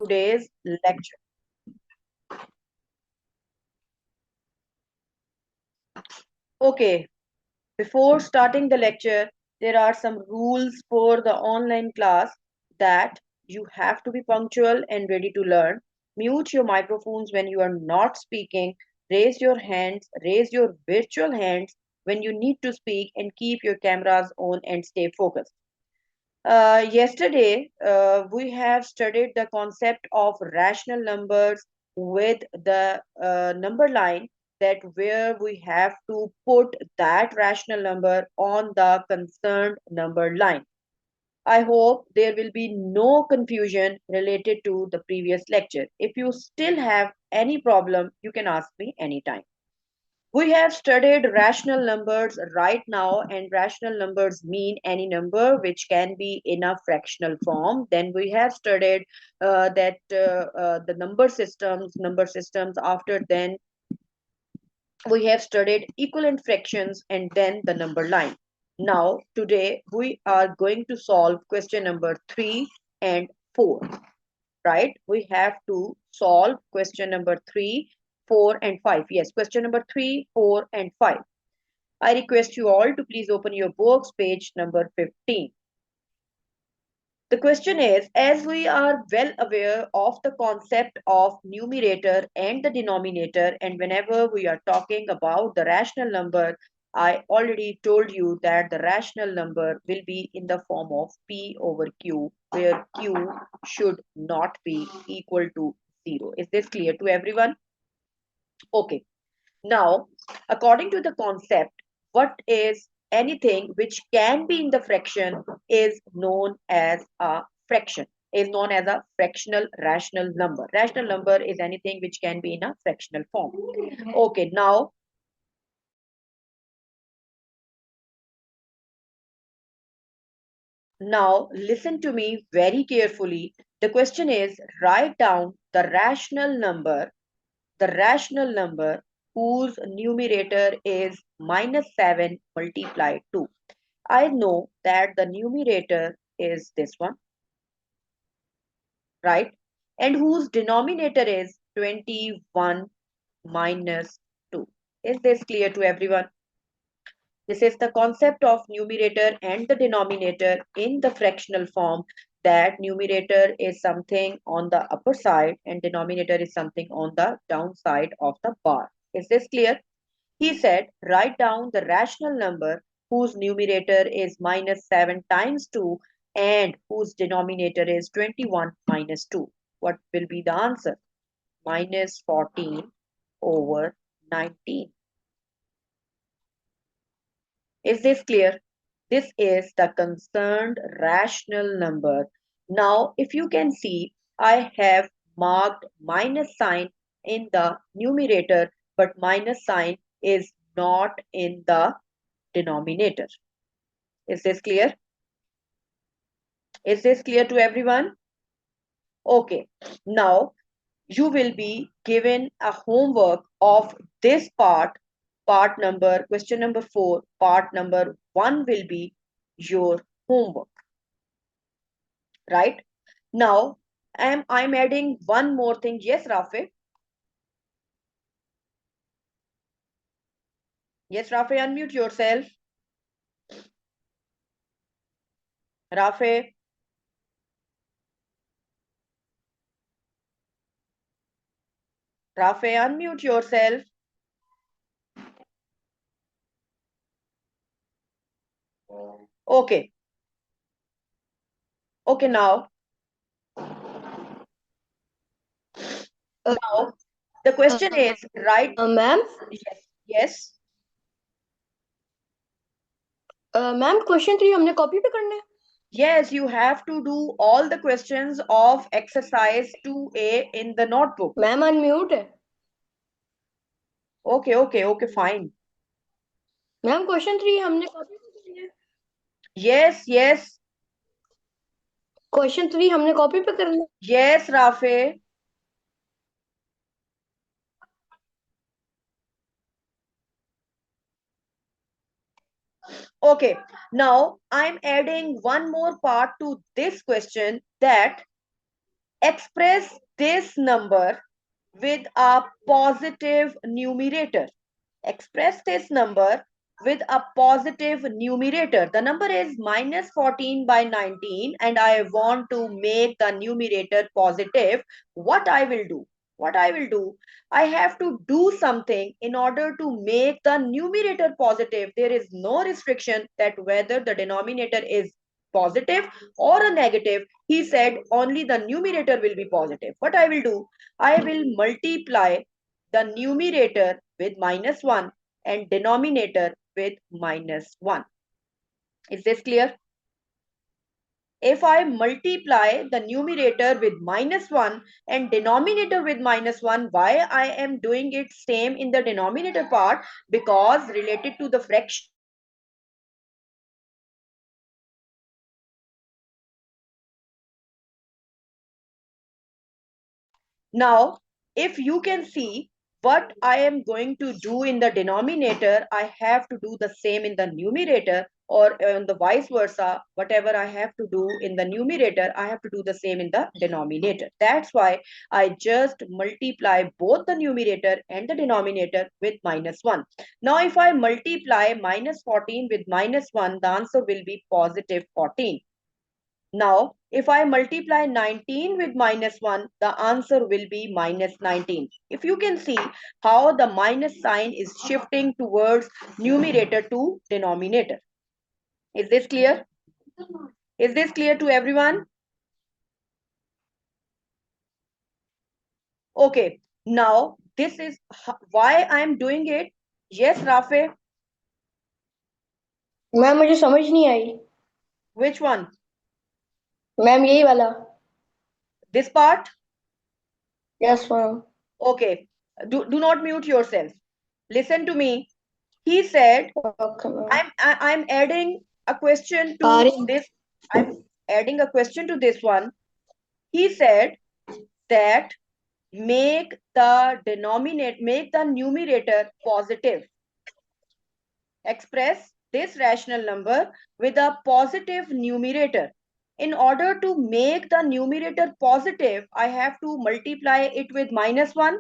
today's lecture. Okay, before starting the lecture, there are some rules for the online class that you have to be punctual and ready to learn. Mute your microphones when you are not speaking. Raise your hands, raise your virtual hands when you need to speak, and keep your cameras on and stay focused. Yesterday, we have studied the concept of rational numbers with the number line, that where we have to put that rational number on the concerned number line. I hope there will be no confusion related to the previous lecture. If you still have any problem, you can ask me anytime. We have studied rational numbers right now, and rational numbers mean any number which can be in a fractional form. Then we have studied the number systems. After then, we have studied equivalent fractions and then the number line. Now, today we are going to solve question number 3 and 4. Right? We have to solve question number 3, 4, and 5. Yes, question number 3, 4, and 5. I request you all to please open your books, page number 15. The question is, as we are well aware of the concept of numerator and the denominator, and whenever we are talking about the rational number, I already told you that the rational number will be in the form of P over Q, where Q should not be equal to 0. Is this clear to everyone? Okay. Now, according to the concept, what is anything which can be in the fraction is known as a fraction, is known as a fractional rational number. Rational number is anything which can be in a fractional form. Okay, now listen to me very carefully. The question is, write down the rational number whose numerator is -7 multiplied 2. I know that the numerator is this one, right? And whose denominator is 21 minus 2. Is this clear to everyone? This is the concept of numerator and the denominator in the fractional form, that numerator is something on the upper side and denominator is something on the downside of the bar. Is this clear? He said, write down the rational number whose numerator is -7 times 2 and whose denominator is 21 minus 2. What will be the answer? -14 over 19. Is this clear? This is the concerned rational number. Now, if you can see, I have marked minus sign in the numerator, but minus sign is not in the denominator. Is this clear? Is this clear to everyone? Okay. Now, you will be given a homework of this part number, question number 4, part number 1 will be your homework. Right? Now, I'm adding one more thing. Yes, Rafe? Yes, Rafe, unmute yourself. Rafe? Rafe, unmute yourself. Okay. Okay, now. Now, the question is, right? Ma'am? Yes. Yes. Ma'am question 3 हमने copy पे करना है? Yes, you have to do all the questions of exercise 2A in the notebook. Ma'am unmute है. Okay, fine. Ma'am question 3 हमने copy पे करना है? Yes. Question 3 हमने कॉपी पे करना है? Yes, Rafe. Okay, now I'm adding one more part to this question, that express this number with a positive numerator. Express this number with a positive numerator. The number is minus 14 by 19 and I want to make the numerator positive. What I will do? I have to do something in order to make the numerator positive. There is no restriction that whether the denominator is positive or a negative. He said only the numerator will be positive. What I will do? I will multiply the numerator with minus 1 and denominator with minus 1. Is this clear? If I multiply the numerator with minus 1 and denominator with minus 1, why I am doing it same in the denominator part? Because related to the fraction, now, if you can see what I am going to do in the denominator, I have to do the same in the numerator, or the vice versa. Whatever I have to do in the numerator, I have to do the same in the denominator. That's why I just multiply both the numerator and the denominator with minus 1. Now, if I multiply minus 14 with minus 1, the answer will be positive 14. Now, if I multiply 19 with minus 1, the answer will be minus 19. If you can see how the minus sign is shifting towards numerator to denominator. Is this clear? Is this clear to everyone? Okay. Now, this is why I am doing it. Yes, Rafe. Ma'am मुझे समझ नहीं आई। Which one? Ma'am यही वाला। This part? Yes, ma'am. Okay. Do not mute yourself. Listen to me. He said, Okay, ma'am. I'm adding a question to this. I'm adding a question to this one. He said that make the numerator positive. Express this rational number with a positive numerator. In order to make the numerator positive, I have to multiply it with minus 1.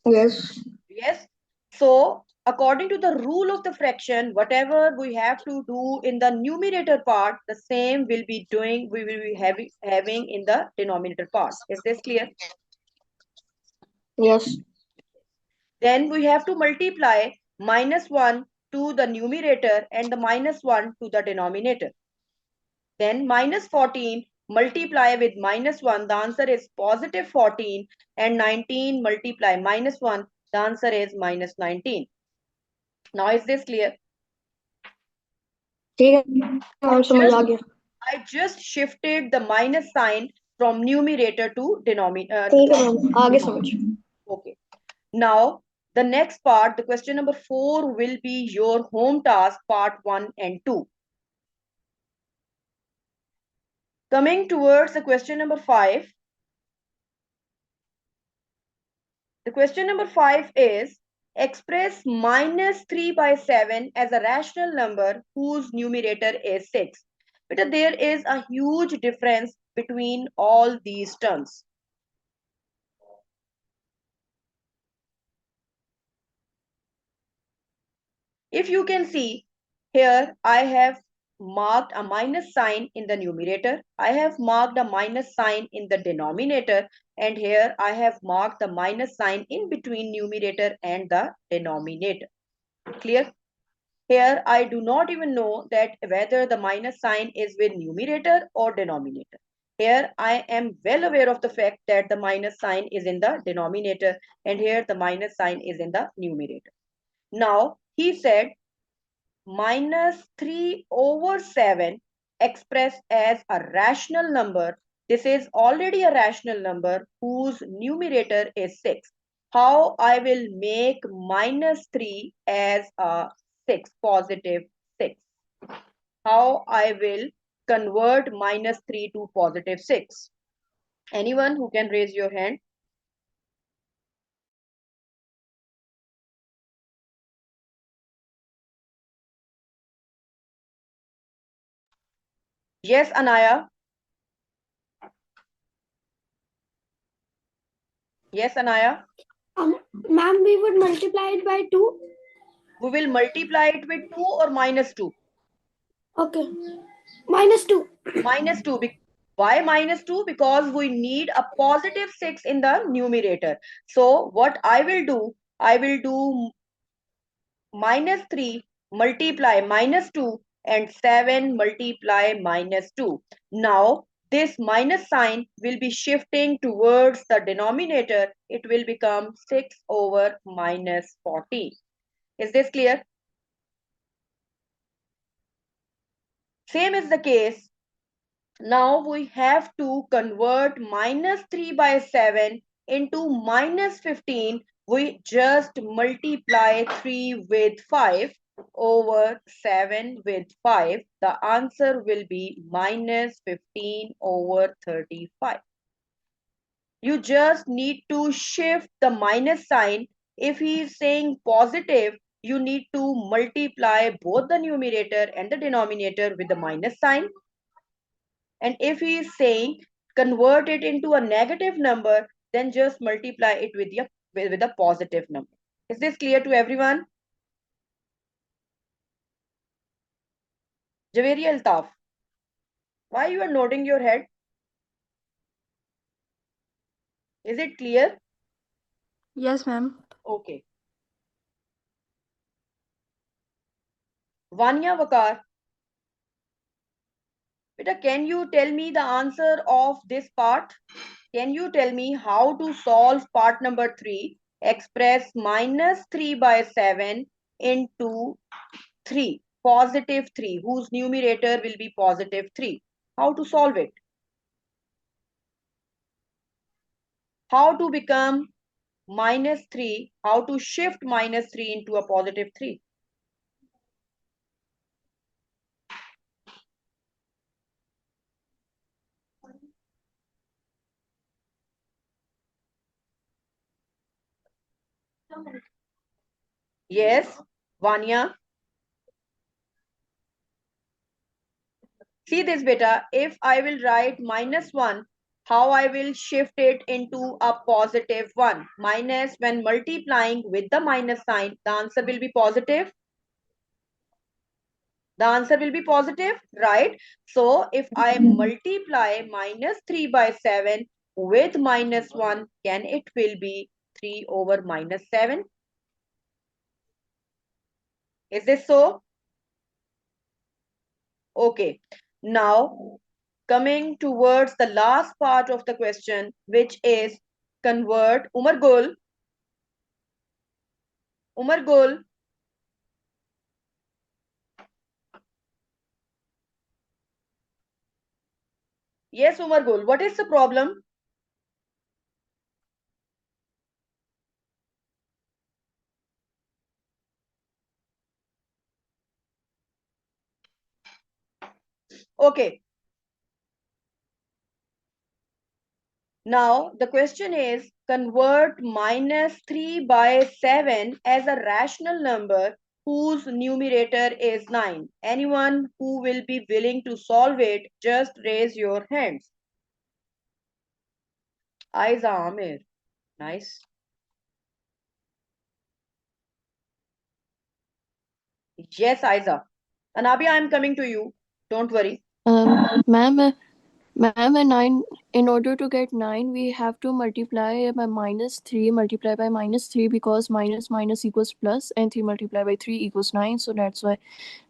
Yes. Yes. So according to the rule of the fraction, whatever we have to do in the numerator part, the same we will be having in the denominator part. Is this clear? Yes. Then we have to multiply minus 1 to the numerator and the minus 1 to the denominator. Then minus 14 multiply with minus 1, the answer is positive 14, and 19 multiply minus 1, the answer is minus 19. Now is this clear? I just shifted the minus sign from numerator to denominator. Okay. Now, the next part, the question number 4 will be your home task, part 1 and 2. Coming towards the question number 5. The question number 5 is, express minus 3 by 7 as a rational number whose numerator is 6. But there is a huge difference between all these terms. If you can see here, I have marked a minus sign in the numerator. I have marked a minus sign in the denominator. And here I have marked the minus sign in between numerator and the denominator. Clear? Here I do not even know that whether the minus sign is with numerator or denominator. Here I am well aware of the fact that the minus sign is in the denominator and here the minus sign is in the numerator. Now he said minus 3 over 7 expressed as a rational number. This is already a rational number whose numerator is 6. How I will make minus 3 as a 6, positive 6. How I will convert minus 3 to positive 6. Anyone who can raise your hand? Yes, Anaya. Yes, Anaya. Ma'am, we would multiply it by 2. We will multiply it with 2 or minus 2. Okay. Minus 2. Minus 2. Why minus 2? Because we need a positive 6 in the numerator. So what I will do minus 3 multiply minus 2 and 7 multiply minus 2. Now this minus sign will be shifting towards the denominator. It will become 6 over minus 14. Is this clear? Same is the case. Now we have to convert minus 3 by 7 into minus 15. We just multiply 3 with 5 over 7 with 5. The answer will be minus 15 over 35. You just need to shift the minus sign. If he is saying positive, you need to multiply both the numerator and the denominator with the minus sign. And if he is saying convert it into a negative number, then just multiply it with a positive number. Is this clear to everyone? Javeri Altaf, why you are nodding your head? Is it clear? Yes, ma'am. Okay. Vanya Vakar, beta, can you tell me the answer of this part? Can you tell me how to solve part number 3? Express minus 3 by 7 into 3, positive 3, whose numerator will be positive 3. How to solve it? How to become minus 3? How to shift minus 3 into a positive 3? Yes, Vanya. See this beta, if I will write minus 1, how I will shift it into a positive 1. Minus, when multiplying with the minus sign, the answer will be positive. The answer will be positive, right? So if I multiply minus 3 by 7 with minus 1, can it will be 3 over minus 7? Is this so? Okay. Now, coming towards the last part of the question, which is convert Umar Gul. Umar Gul. Yes, Umar Gul. What is the problem? Okay. Now, the question is convert minus 3 by 7 as a rational number whose numerator is 9. Anyone who will be willing to solve it, just raise your hands. Aiza Amir. Nice. Yes, Aiza. Anabia, I'm coming to you. Don't worry. Ma'am, ma'am, and 9, in order to get 9, we have to multiply by minus 3, multiply by minus 3, because minus minus equals plus, and 3 multiplied by 3 equals 9. So that's why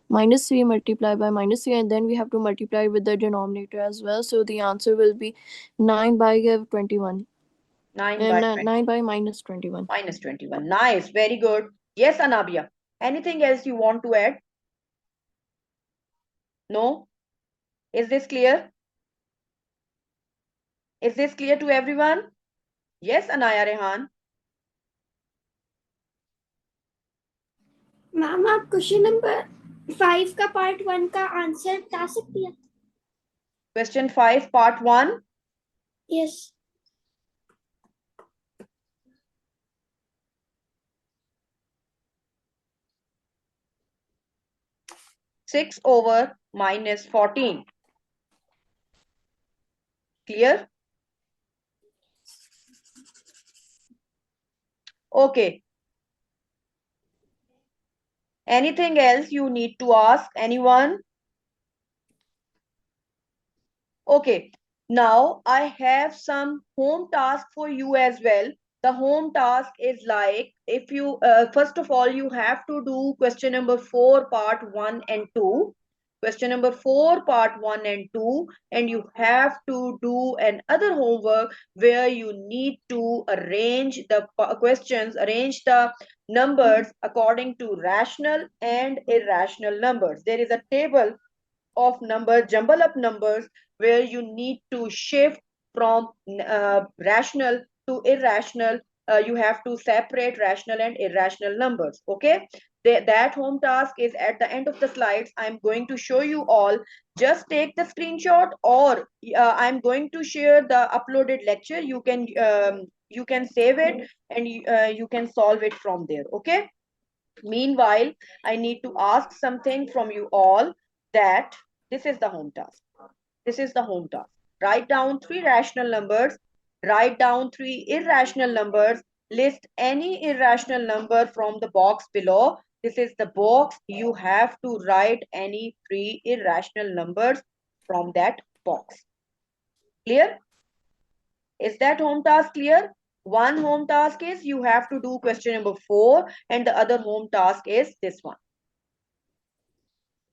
minus 3 multiplied by minus 3, and then we have to multiply with the denominator as well. So the answer will be 9 by 21. 9 by And 20. 9 by minus 21. Minus 21. Nice. Very good. Yes, Anabia. Anything else you want to add? No? Is this clear? Is this clear to everyone? Yes, Anaya Rehan. Ma'am आप question number 5 का part 1 का answer बता सकती हैं? Question 5, part 1. Yes. 6 over minus 14. Clear? Okay. Anything else you need to ask? Anyone? Okay, now I have some home task for you as well. The home task is like, if you, first of all, you have to do question number 4, part 1 and 2. Question number 4, part 1 and 2. And you have to do another homework where you need to arrange the questions, arrange the numbers according to rational and irrational numbers. There is a table of number jumble up numbers where you need to shift from rational to irrational. You have to separate rational and irrational numbers. Okay, that home task is at the end of the slides. I'm going to show you all. Just take the screenshot, or I'm going to share the uploaded lecture. You can save it, and you can solve it from there. Okay, meanwhile, I need to ask something from you all, that this is the home task. This is the home task. Write down 3 rational numbers, write down 3 irrational numbers, list any irrational number from the box below. This is the box. You have to write any 3 irrational numbers from that box. Clear? Is that home task clear? One home task is you have to do question number 4, and the other home task is this one.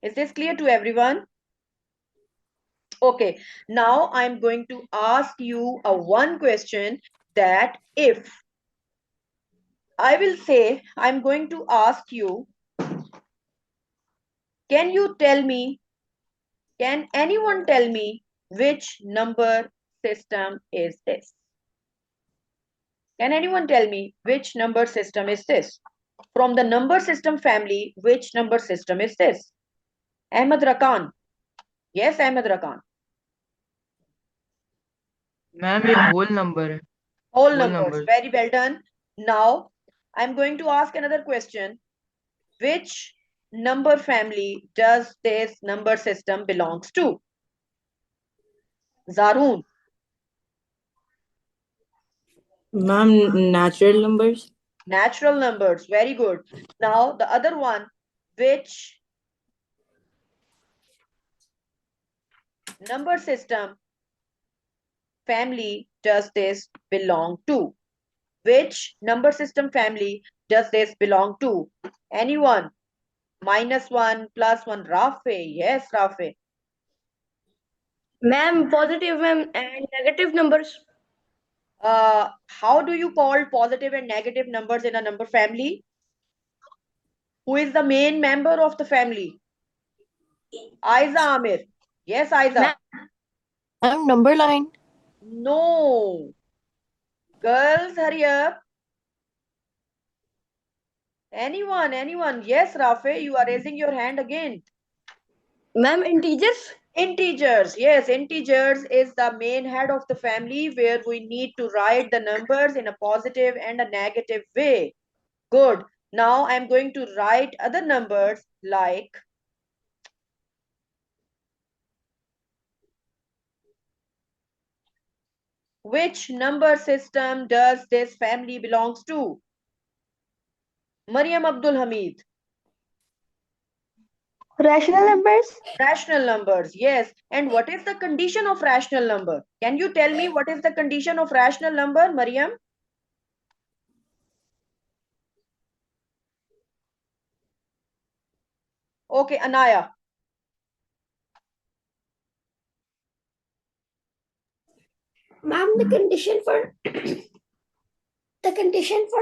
Is this clear to everyone? Okay, now I'm going to ask you a one question, that if I will say, I'm going to ask you, can you tell me, can anyone tell me which number system is this? Can anyone tell me which number system is this? From the number system family, which number system is this? Ahmed Rakan. Yes, Ahmed Rakan. Ma'am ये whole number है. Whole Whole numbers. numbers. Very well done. Now, I'm going to ask another question. Which number family does this number system belongs to? Zarun. Ma'am, natural numbers. Natural numbers. Very good. Now, the other one, which number system family does this belong to? Which number system family does this belong to? Anyone? -1, +1. Rafe. Yes, Rafe. Ma'am, positive ma'am and negative numbers. How do you call positive and negative numbers in a number family? Who is the main member of the family? Aiza Amir. Yes, Aiza. Number line. No. Girls, hurry up. Anyone? Yes, Rafe, you are raising your hand again. Ma'am, integers. Integers. Yes, integers is the main head of the family, where we need to write the numbers in a positive and a negative way. Good. Now I'm going to write other numbers like which number system does this family belongs to? Mariam Abdul Hamid. Rational numbers. Rational numbers, yes. And what is the condition of rational number? Can you tell me what is the condition of rational number, Mariam? Okay, Anaya. Ma'am, the condition for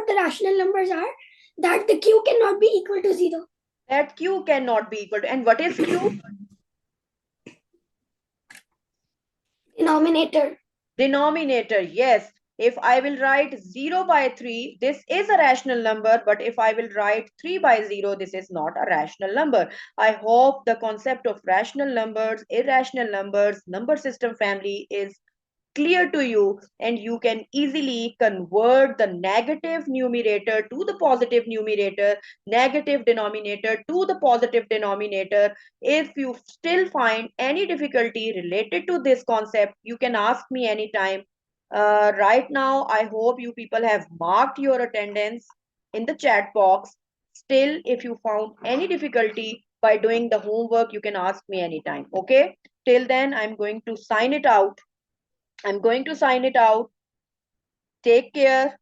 the rational numbers are that the q cannot be equal to 0. That q cannot be equal to, and what is q? Denominator. Denominator, yes. If I will write 0 by 3, this is a rational number, but if I will write 3 by 0, this is not a rational number. I hope the concept of rational numbers, irrational numbers, number system family is clear to you, and you can easily convert the negative numerator to the positive numerator, negative denominator to the positive denominator. If you still find any difficulty related to this concept, you can ask me anytime. Right now, I hope you people have marked your attendance. in the chat box. Still, if you found any difficulty by doing the homework, you can ask me anytime. Okay? Till then, I'm going to sign it out. I'm going to sign it out. Take care.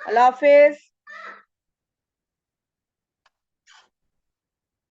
Allah Hafiz.